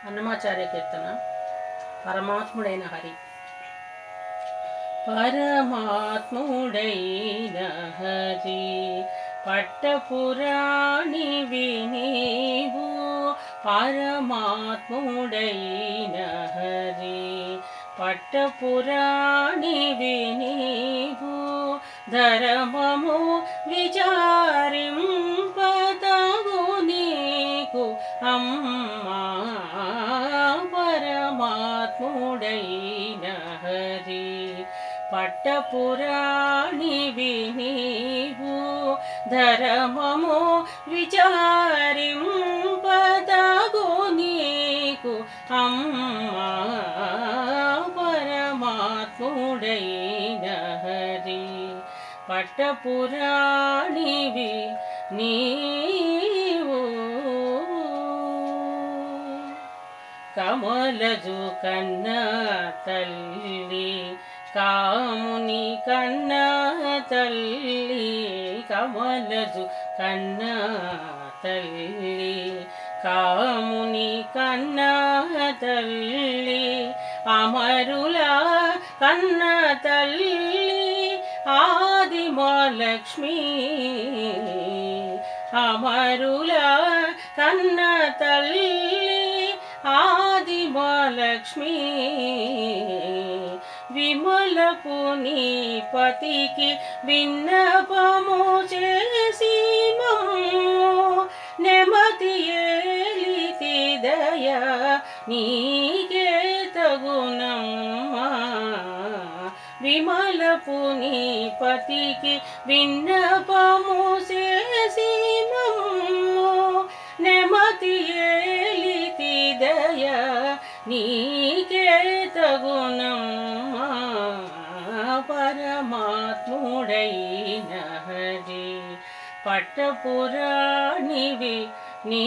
అన్నమాచార్య కీర్తన. పరమాత్ముడైన హరి. పరమాత్ముడైన హరి పట్టపురాణివి నీవు. పరమాత్ముడైన హరి పట్టపురాణివి నీవు. ధర్మము విచారింపతగు నీకు అమ్మా. పరమాత్ముడైన హరి పట్టపురాణివి నీవు. ధర్మము విచారింపతగు నీకు అమ్మా. పరమాత్ముడైన హరి పట్టపురాణివి నీవు. కమలజు కన్న తల్లి కాముని కన్న తల్లి. కమలజు కన్న తల్లి కాముని కన్న తల్లి. అమరుల కన్న తల్లి ఆదిమలక్ష్మి. అమరుల కన్న తల్లి ఆదిమలక్ష్మి. విమలపు నీ పతికి విన్నపము చేసి మమ్ము నెమతి ఏలితి దయ నీకే తగునమ్మా. విమలపు నీ పతికి విన్నపము చేసి మమ్ము నెమతి ఏలితి దయ నీకే తగునమ్మా. పరమాత్ముడైన హరి పట్టపురాణివి నీ